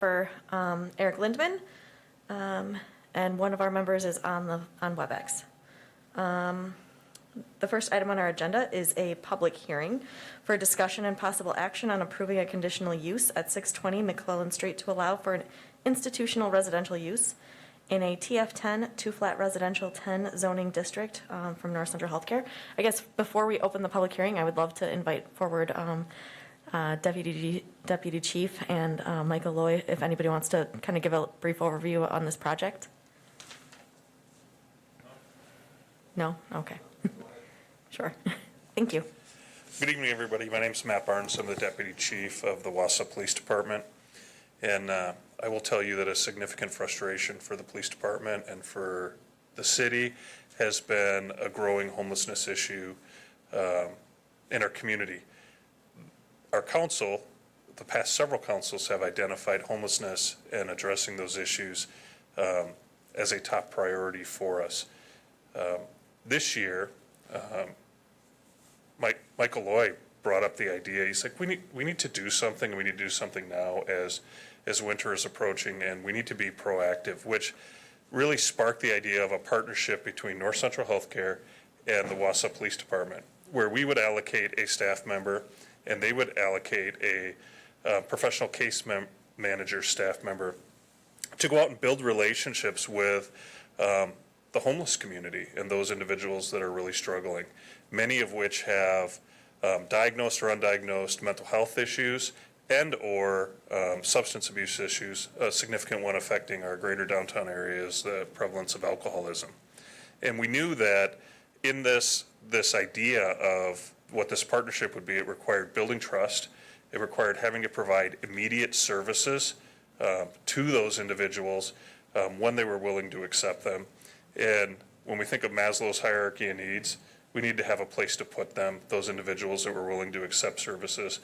for Eric Lindman, and one of our members is on WebEx. The first item on our agenda is a public hearing for discussion and possible action on approving a conditional use at 620 McClellan Street to allow for an institutional residential use in a TF10 two-flat residential 10 zoning district from North Central Healthcare. I guess before we open the public hearing, I would love to invite forward Deputy Chief and Michael Loy, if anybody wants to kind of give a brief overview on this project. No? Okay. Sure. Thank you. Good evening, everybody. My name is Matt Barnes. I'm the Deputy Chief of the Wausau Police Department. And I will tell you that a significant frustration for the police department and for the city has been a growing homelessness issue in our community. Our council, the past several councils, have identified homelessness and addressing those issues as a top priority for us. This year, Michael Loy brought up the idea. He's like, we need to do something, and we need to do something now as winter is approaching, and we need to be proactive, which really sparked the idea of a partnership between North Central Healthcare and the Wausau Police Department, where we would allocate a staff member and they would allocate a professional case manager staff member to go out and build relationships with the homeless community and those individuals that are really struggling, many of which have diagnosed or undiagnosed mental health issues and or substance abuse issues, a significant one affecting our greater downtown areas, the prevalence of alcoholism. And we knew that in this idea of what this partnership would be, it required building trust, it required having to provide immediate services to those individuals when they were willing to accept them. And when we think of Maslow's hierarchy of needs, we need to have a place to put them, those individuals that were willing to accept services,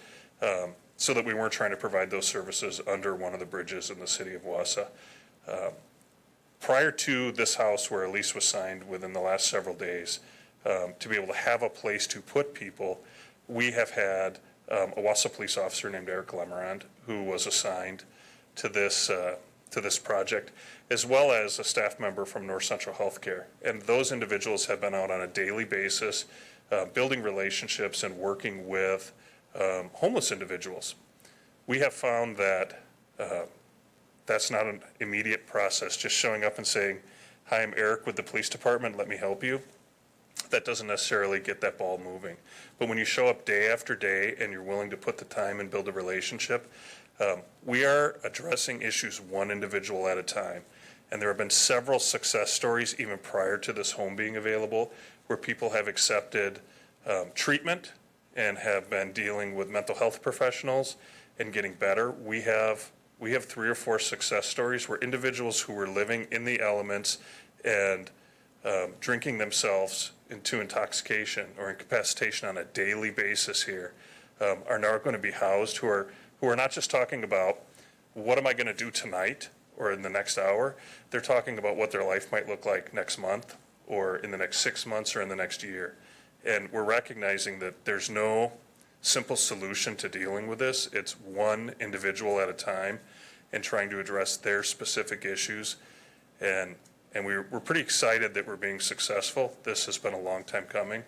so that we weren't trying to provide those services under one of the bridges in the city of Wausau. Prior to this house, where a lease was signed within the last several days, to be able to have a place to put people, we have had a Wausau police officer named Eric Lemerand, who was assigned to this project, as well as a staff member from North Central Healthcare. And those individuals have been out on a daily basis, building relationships and working with homeless individuals. We have found that that's not an immediate process, just showing up and saying, hi, I'm Eric with the police department, let me help you. That doesn't necessarily get that ball moving. But when you show up day after day and you're willing to put the time and build a relationship, we are addressing issues one individual at a time. And there have been several success stories even prior to this home being available where people have accepted treatment and have been dealing with mental health professionals and getting better. We have 3 or 4 success stories where individuals who were living in the elements and drinking themselves into intoxication or incapacitation on a daily basis here are now going to be housed, who are not just talking about what am I going to do tonight or in the next hour. They're talking about what their life might look like next month or in the next 6 months or in the next year. And we're recognizing that there's no simple solution to dealing with this. It's one individual at a time and trying to address their specific issues. And we're pretty excited that we're being successful. This has been a long time coming.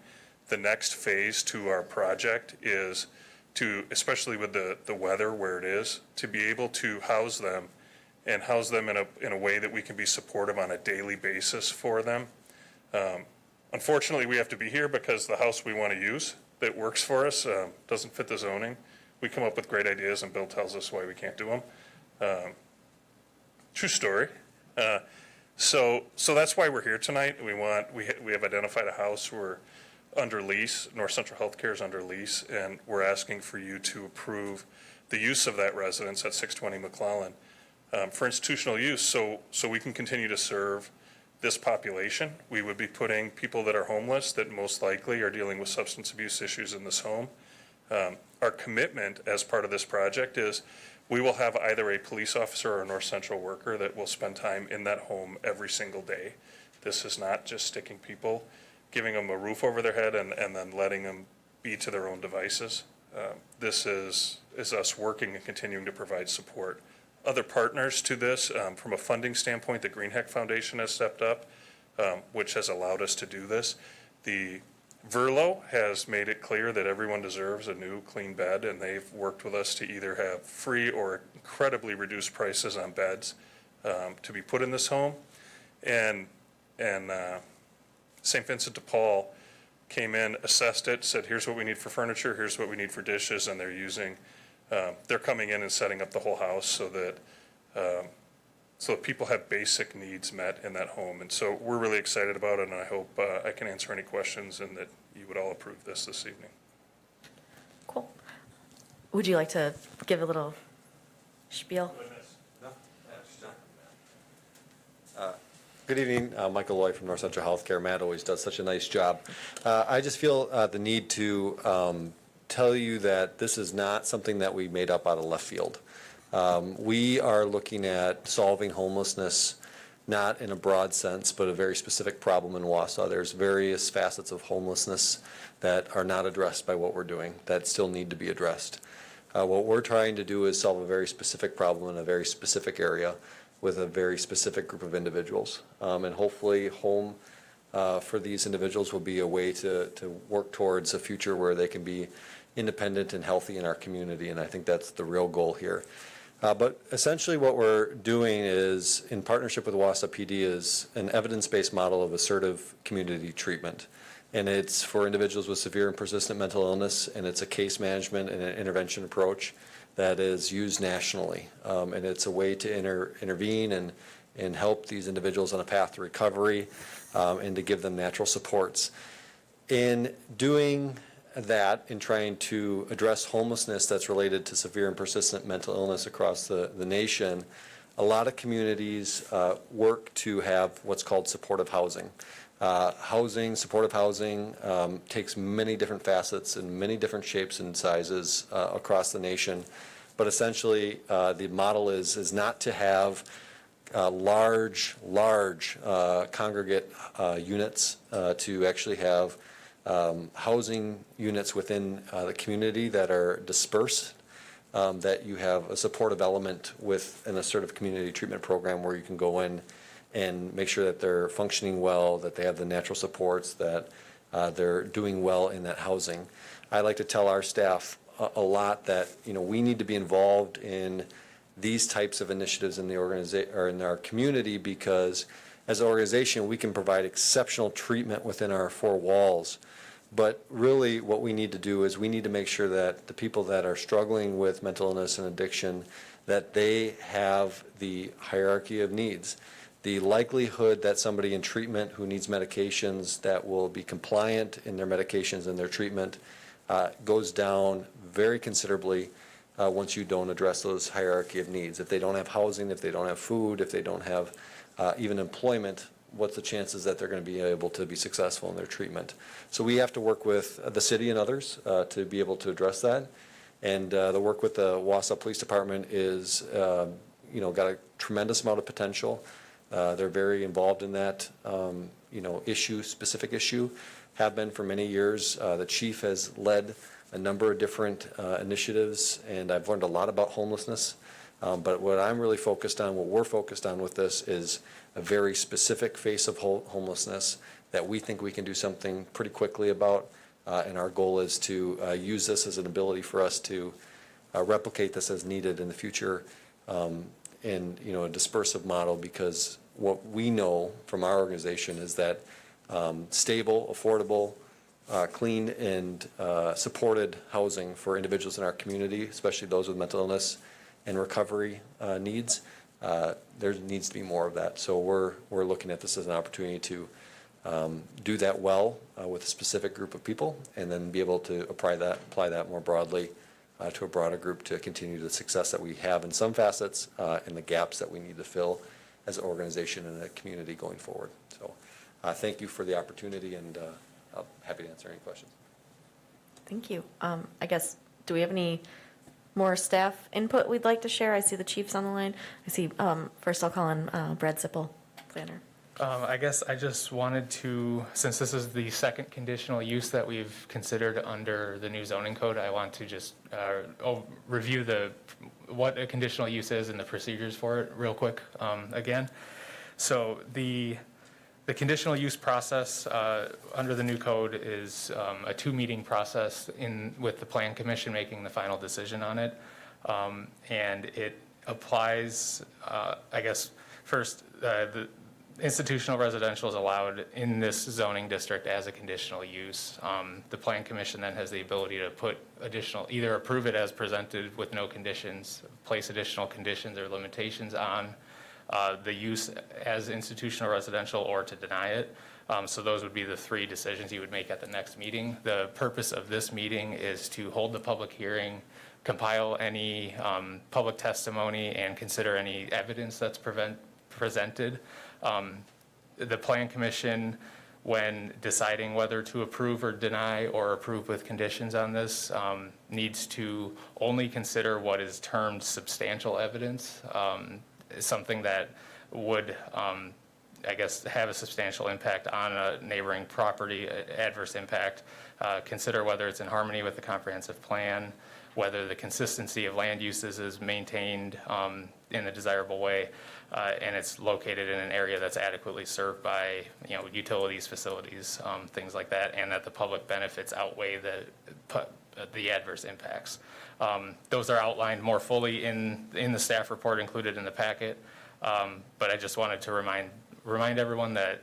The next phase to our project is to, especially with the weather where it is, to be able to house them and house them in a way that we can be supportive on a daily basis for them. Unfortunately, we have to be here because the house we want to use that works for us doesn't fit the zoning. We come up with great ideas and Bill tells us why we can't do them. True story. So that's why we're here tonight. We have identified a house. We're under lease. North Central Healthcare is under lease, and we're asking for you to approve the use of that residence at 620 McClellan for institutional use, so we can continue to serve this population. We would be putting people that are homeless, that most likely are dealing with substance abuse issues in this home. Our commitment as part of this project is we will have either a police officer or a North Central worker that will spend time in that home every single day. This is not just sticking people, giving them a roof over their head and then letting them be to their own devices. This is us working and continuing to provide support other partners to this. From a funding standpoint, the Greenheck Foundation has stepped up, which has allowed us to do this. The Verlo has made it clear that everyone deserves a new clean bed, and they've worked with us to either have free or incredibly reduced prices on beds to be put in this home. And St. Vincent de Paul came in, assessed it, said, here's what we need for furniture, here's what we need for dishes, and they're coming in and setting up the whole house so that people have basic needs met in that home. And so we're really excited about it, and I hope I can answer any questions and that you would all approve this evening. Cool. Would you like to give a little spiel? Good evening, Michael Loy from North Central Healthcare. Matt always does such a nice job. I just feel the need to tell you that this is not something that we made up out of left field. We are looking at solving homelessness, not in a broad sense, but a very specific problem in Wausau. There's various facets of homelessness that are not addressed by what we're doing that still need to be addressed. What we're trying to do is solve a very specific problem in a very specific area with a very specific group of individuals. And hopefully home for these individuals will be a way to work towards a future where they can be independent and healthy in our community, and I think that's the real goal here. But essentially what we're doing is, in partnership with Wausau PD, is an evidence-based model of assertive community treatment. And it's for individuals with severe and persistent mental illness, and it's a case management and an intervention approach that is used nationally. And it's a way to intervene and help these individuals on a path to recovery and to give them natural supports. In doing that, in trying to address homelessness that's related to severe and persistent mental illness across the nation, a lot of communities work to have what's called supportive housing. Supportive housing takes many different facets and many different shapes and sizes across the nation. But essentially, the model is not to have large congregate units, to actually have housing units within the community that are dispersed, that you have a supportive element with an assertive community treatment program where you can go in and make sure that they're functioning well, that they have the natural supports, that they're doing well in that housing. I like to tell our staff a lot that we need to be involved in these types of initiatives in the organization or in our community, because as an organization we can provide exceptional treatment within our four walls. But really what we need to do is we need to make sure that the people that are struggling with mental illness and addiction, that they have the hierarchy of needs. The likelihood that somebody in treatment who needs medications that will be compliant in their medications and their treatment goes down very considerably once you don't address those hierarchy of needs. If they don't have housing, if they don't have food, if they don't have even employment, what's the chances that they're going to be able to be successful in their treatment? So we have to work with the city and others to be able to address that. And the work with the Wausau Police Department is, got a tremendous amount of potential. They're very involved in that, specific issue, have been for many years. The chief has led a number of different initiatives, and I've learned a lot about homelessness. But what I'm really focused on, what we're focused on with this, is a very specific face of homelessness that we think we can do something pretty quickly about. And our goal is to use this as an ability for us to replicate this as needed in the future in a dispersive model, because what we know from our organization is that stable, affordable, clean and supported housing for individuals in our community, especially those with mental illness and recovery needs, there needs to be more of that. So we're looking at this as an opportunity to do that well with a specific group of people, and then be able to apply that more broadly to a broader group to continue the success that we have in some facets and the gaps that we need to fill as an organization and a community going forward. So thank you for the opportunity, and I'm happy to answer any questions. Thank you. I guess, do we have any more staff input we'd like to share? I see the chief's on the line. I see, first I'll call on Brad Zippel, planner. I guess I just wanted to, since this is the second conditional use that we've considered under the new zoning code, I want to just review what a conditional use is and the procedures for it real quick again. So the conditional use process under the new code is a 2-meeting process with the Plan Commission making the final decision on it. And it applies, I guess, first, the institutional residential is allowed in this zoning district as a conditional use. The Plan Commission then has the ability to put either approve it as presented with no conditions, place additional conditions or limitations on the use as institutional residential, or to deny it. So those would be the 3 decisions you would make at the next meeting. The purpose of this meeting is to hold the public hearing, compile any public testimony, and consider any evidence that's presented. The Plan Commission, when deciding whether to approve or deny or approve with conditions on this, needs to only consider what is termed substantial evidence, something that would, I guess, have a substantial impact on a neighboring property, adverse impact. Consider whether it's in harmony with the comprehensive plan, whether the consistency of land uses is maintained in a desirable way, and it's located in an area that's adequately served by, utilities, facilities, things like that, and that the public benefits outweigh the adverse impacts. Those are outlined more fully in the staff report included in the packet, but I just wanted to remind everyone that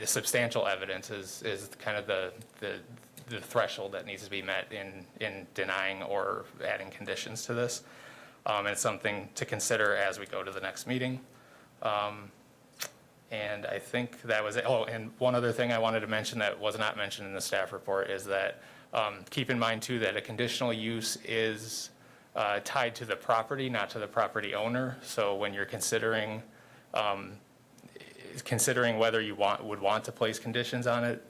substantial evidence is kind of the threshold that needs to be met in denying or adding conditions to this. And it's something to consider as we go to the next meeting. And I think that was it. Oh, and one other thing I wanted to mention that was not mentioned in the staff report is that keep in mind too that a conditional use is tied to the property, not to the property owner. So when you're considering whether you would want to place conditions on it,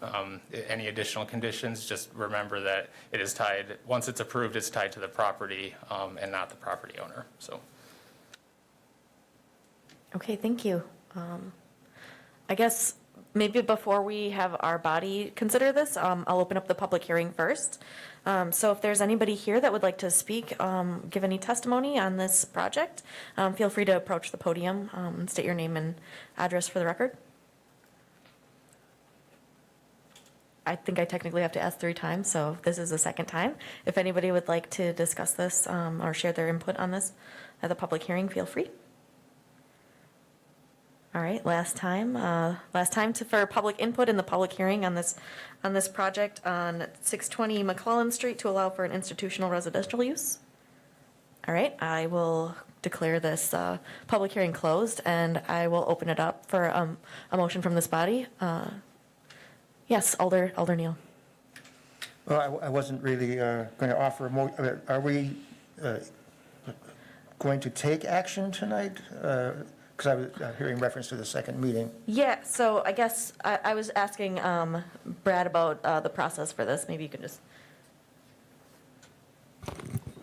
any additional conditions, just remember that it is tied, once it's approved, it's tied to the property and not the property owner, so. Okay, thank you. I guess maybe before we have our body consider this, I'll open up the public hearing first. So if there's anybody here that would like to speak, give any testimony on this project, feel free to approach the podium and state your name and address for the record. I think I technically have to ask 3 times, so this is the 2nd time. If anybody would like to discuss this or share their input on this at the public hearing, feel free. All right, last time for public input in the public hearing on this project on 620 McClellan Street to allow for an institutional residential use. All right, I will declare this public hearing closed, and I will open it up for a motion from this body. Yes, Alder Neal. Well, I wasn't really going to offer are we going to take action tonight? Because I was hearing reference to the 2nd meeting. Yeah, so I guess I was asking Brad about the process for this. Maybe you could just.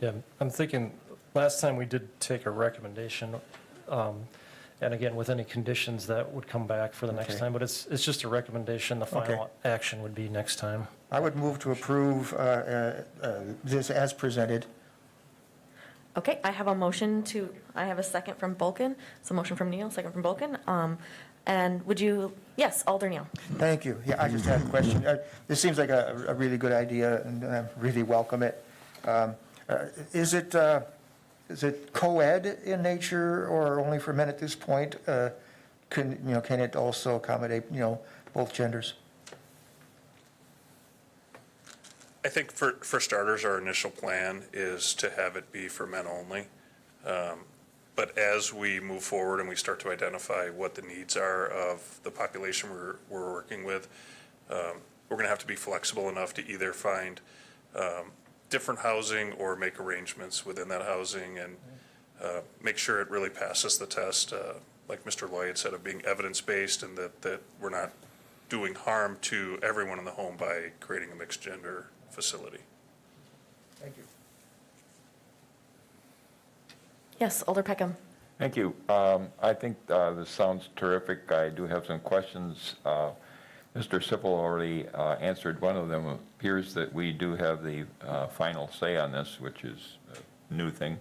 Yeah, I'm thinking, last time we did take a recommendation, and again, with any conditions that would come back for the next Okay. time, but it's just a recommendation. The final action would be next time. I would move to approve this as presented. Okay, I have a second from Bulkin. So motion from Neal, second from Bulkin. And yes, Alder Neal. Thank you. Yeah, I just had a question. This seems like a really good idea, and I really welcome it. Is it co-ed in nature or only for men at this point? Can it also accommodate, both genders? I think for starters, our initial plan is to have it be for men only. But as we move forward and we start to identify what the needs are of the population we're working with, we're going to have to be flexible enough to either find different housing or make arrangements within that housing and make sure it really passes the test, like Mr. Lloyd said, of being evidence-based, and that we're not doing harm to everyone in the home by creating a mixed gender facility. Thank you. Yes, Alder Peckham. Thank you. I think this sounds terrific. I do have some questions. Mr. Sippel already answered one of them. It appears that we do have the final say on this, which is a new thing.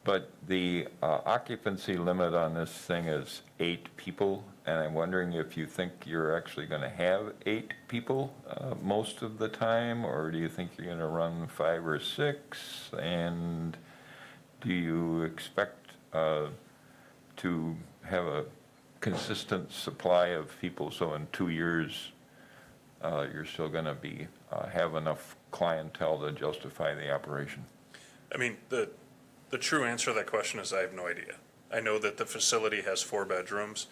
But the occupancy limit on this thing is 8 people, and I'm wondering if you think you're actually going to have 8 people most of the time, or do you think you're going to run 5 or 6? And do you expect to have a consistent supply of people, so in 2 years, you're still going to be, have enough clientele to justify the operation? I mean, the true answer to that question is I have no idea. I know that the facility has 4 bedrooms,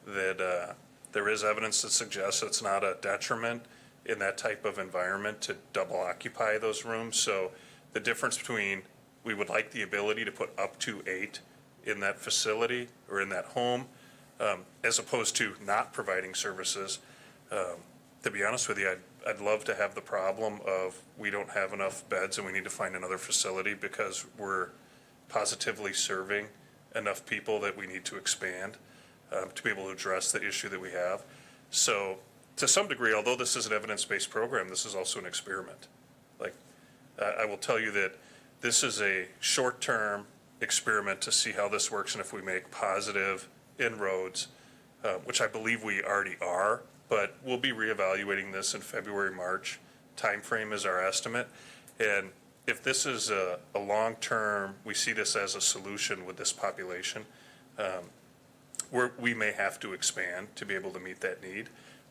that there is evidence that suggests it's not a detriment in that type of environment to double occupy those rooms. So the difference between, we would like the ability to put up to 8 in that facility or in that home, as opposed to not providing services. To be honest with you, I'd love to have the problem of we don't have enough beds and we need to find another facility because we're positively serving enough people that we need to expand to be able to address the issue that we have. So to some degree, although this is an evidence-based program, this is also an experiment. Like, I will tell you that this is a short-term experiment to see how this works and if we make positive inroads, which I believe we already are, but we'll be reevaluating this in February, March timeframe is our estimate. And if this is a long-term, we see this as a solution with this population, we may have to expand to be able to meet that need.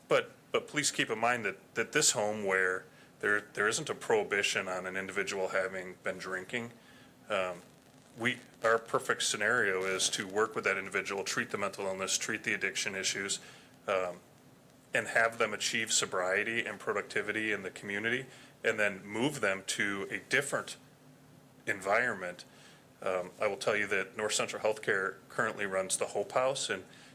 But please keep in mind that this home where there isn't a prohibition on an individual having been drinking, our perfect scenario is to work with that individual, treat the mental illness, treat the addiction issues, and have them achieve sobriety and productivity in the community, and then move them to a different environment. I will tell you that North Central Healthcare currently runs the Hope House,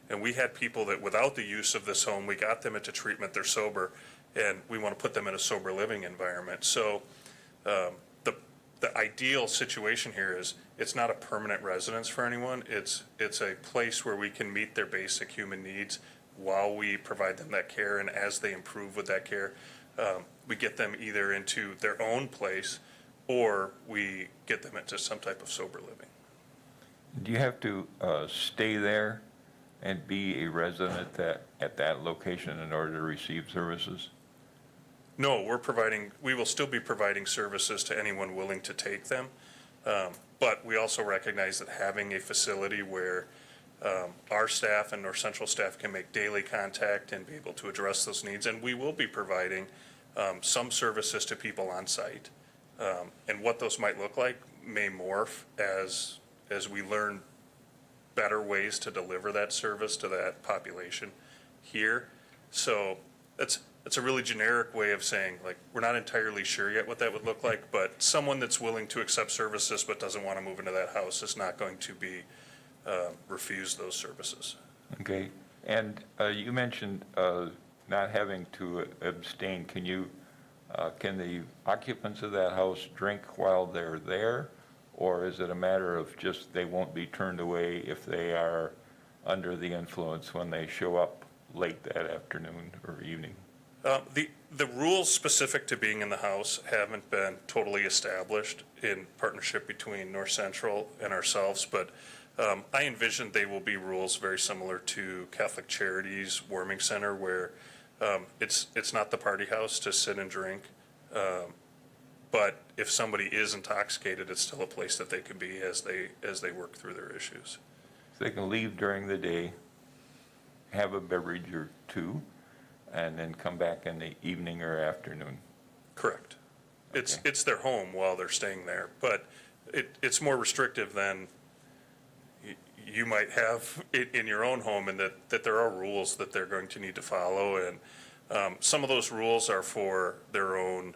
and we had people that without the use of this home, we got them into treatment, they're sober, and we want to put them in a sober living environment. So the ideal situation here is it's not a permanent residence for anyone. It's a place where we can meet their basic human needs while we provide them that care, and as they improve with that care, we get them either into their own place or we get them into some type of sober living. Do you have to stay there and be a resident at that location in order to receive services? No, we will still be providing services to anyone willing to take them. But we also recognize that having a facility where our staff and North Central staff can make daily contact and be able to address those needs, and we will be providing some services to people on site. And what those might look like may morph as we learn better ways to deliver that service to that population here. So it's a really generic way of saying, like, we're not entirely sure yet what that would look like, but someone that's willing to accept services but doesn't want to move into that house is not going to be refused those services. Okay. And you mentioned not having to abstain. Can the occupants of that house drink while they're there? Or is it a matter of just they won't be turned away if they are under the influence when they show up late that afternoon or evening? The rules specific to being in the house haven't been totally established in partnership between North Central and ourselves, but I envision they will be rules very similar to Catholic Charities Warming Center, where it's not the party house to sit and drink, but if somebody is intoxicated, it's still a place that they can be as they work through their issues. So they can leave during the day, have a beverage or two, and then come back in the evening or afternoon. Correct. Okay. It's their home while they're staying there, but it's more restrictive than you might have in your own home, and that there are rules that they're going to need to follow, and some of those rules are for their own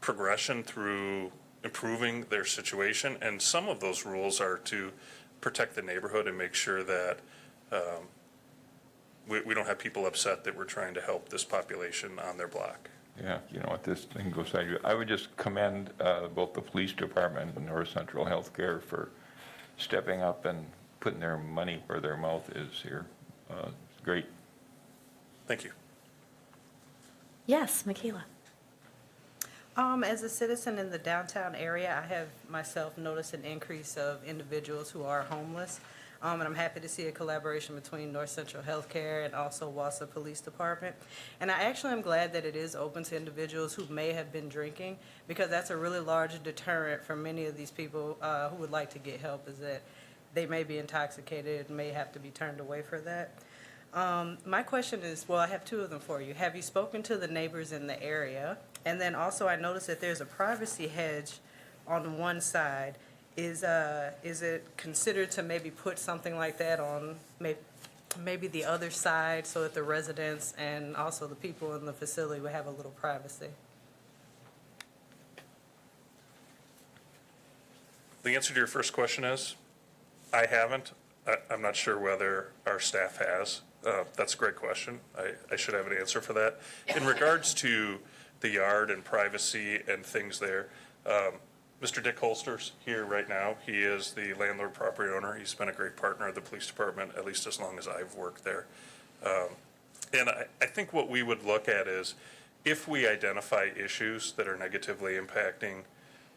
progression through improving their situation, and some of those rules are to protect the neighborhood and make sure that we don't have people upset that we're trying to help this population on their block. Yeah, you know what, this thing goes, I would just commend both the police department and North Central Healthcare for stepping up and putting their money where their mouth is here. It's great. Thank you. Yes, Michaela. As a citizen in the downtown area, I have myself noticed an increase of individuals who are homeless. And I'm happy to see a collaboration between North Central Healthcare and also Wausau Police Department. And I actually am glad that it is open to individuals who may have been drinking, because that's a really large deterrent for many of these people who would like to get help, is that they may be intoxicated and may have to be turned away for that. My question is, well, I have two of them for you. Have you spoken to the neighbors in the area? And then also, I noticed that there's a privacy hedge on one side. Is it considered to maybe put something like that on maybe the other side, so that the residents and also the people in the facility would have a little privacy? The answer to your first question is, I haven't. I'm not sure whether our staff has. That's a great question. I should have an answer for that. In regards to the yard and privacy and things there, Mr. Dick Holster's here right now. He is the landlord property owner. He's been a great partner of the police department, at least as long as I've worked there. And I think what we would look at is, if we identify issues that are negatively impacting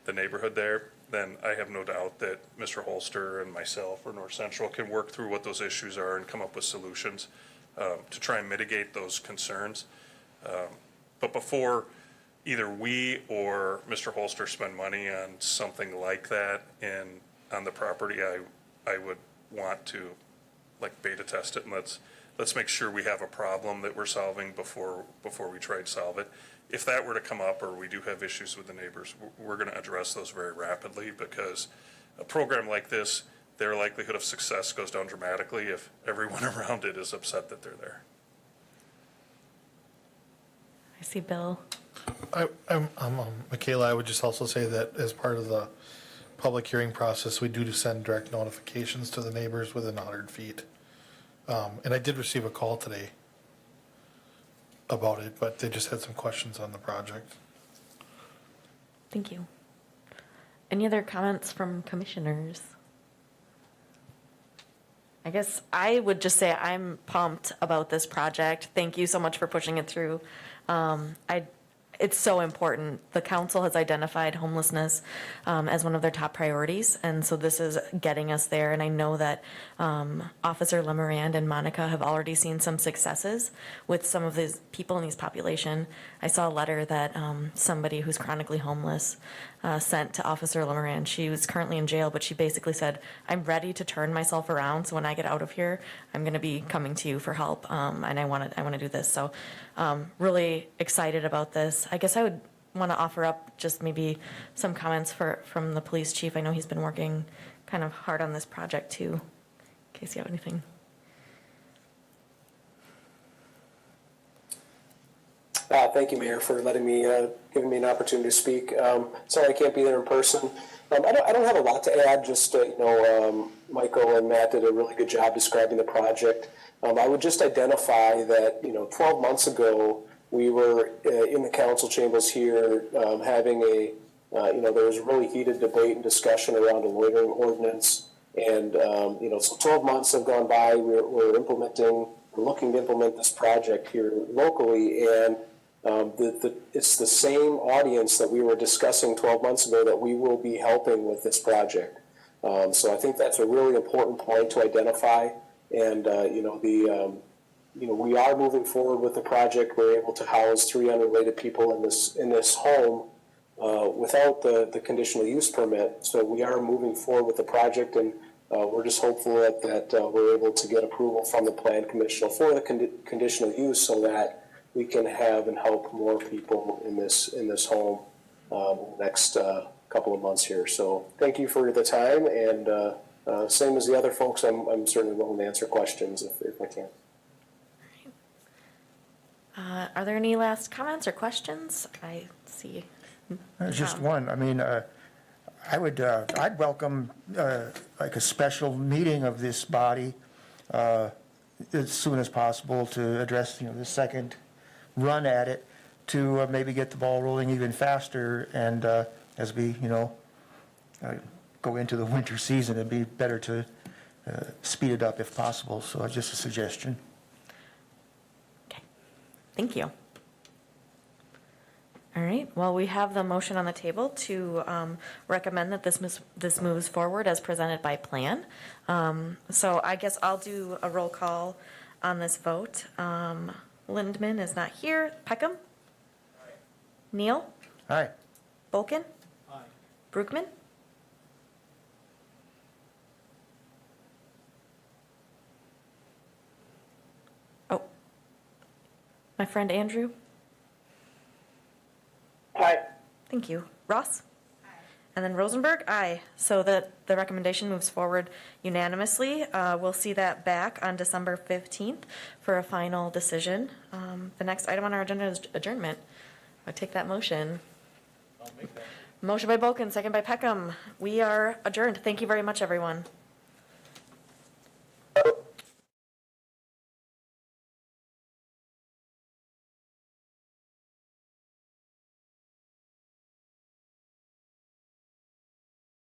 the neighborhood there, then I have no doubt that Mr. Holster and myself or North Central can work through what those issues are and come up with solutions to try and mitigate those concerns. But before either we or Mr. Holster spend money on something like that on the property, I would want to like beta test it, and let's make sure we have a problem that we're solving before we try to solve it. If that were to come up, or we do have issues with the neighbors, we're going to address those very rapidly, because a program like this, their likelihood of success goes down dramatically if everyone around it is upset that they're there. I see Bill. Michaela, I would just also say that as part of the public hearing process, we do send direct notifications to the neighbors within 100 feet. And I did receive a call today about it, but they just had some questions on the project. Thank you. Any other comments from commissioners? I guess I would just say I'm pumped about this project. Thank you so much for pushing it through. It's so important. The council has identified homelessness as one of their top priorities, and so this is getting us there. And I know that Officer Lemarand and Monica have already seen some successes with some of these people in these population. I saw a letter that somebody who's chronically homeless sent to Officer Lemarand. She was currently in jail, but she basically said, "I'm ready to turn myself around. So when I get out of here, I'm going to be coming to you for help, and I want to do this." So really excited about this. I guess I would want to offer up just maybe some comments from the police chief. I know he's been working kind of hard on this project too, in case you have anything. Thank you, Mayor, for letting me, giving me an opportunity to speak. Sorry I can't be there in person. I don't have a lot to add, just, Michael and Matt did a really good job describing the project. I would just identify that, 12 months ago, we were in the council chambers here having there was a really heated debate and discussion around a loitering ordinance. And, so 12 months have gone by. We're looking to implement this project here locally. And it's the same audience that we were discussing 12 months ago that we will be helping with this project. So I think that's a really important point to identify. And, we are moving forward with the project. We're able to house 3 unrelated people in this home without the conditional use permit. So we are moving forward with the project, and we're just hopeful that we're able to get approval from the Plan Commission for the conditional use, so that we can have and help more people in this home next couple of months here. So thank you for the time, and same as the other folks, I'm certainly willing to answer questions if I can. Are there any last comments or questions? I see. Just one. I mean, I'd welcome like a special meeting of this body as soon as possible to address, the second run at it, to maybe get the ball rolling even faster, and as we, go into the winter season, it'd be better to speed it up if possible, so just a suggestion. Okay, thank you. All right, well, we have the motion on the table to recommend that this moves forward as presented by plan. So I guess I'll do a roll call on this vote. Lindman is not here. Peckham? Neal? Aye. Bulkin? Brookman? Oh, my friend Andrew? Aye. Thank you. Ross? And then Rosenberg? Aye. So the recommendation moves forward unanimously. We'll see that back on December 15th for a final decision. The next item on our agenda is adjournment. I take that motion. Motion by Bulkin, second by Peckham. We are adjourned. Thank you very much, everyone.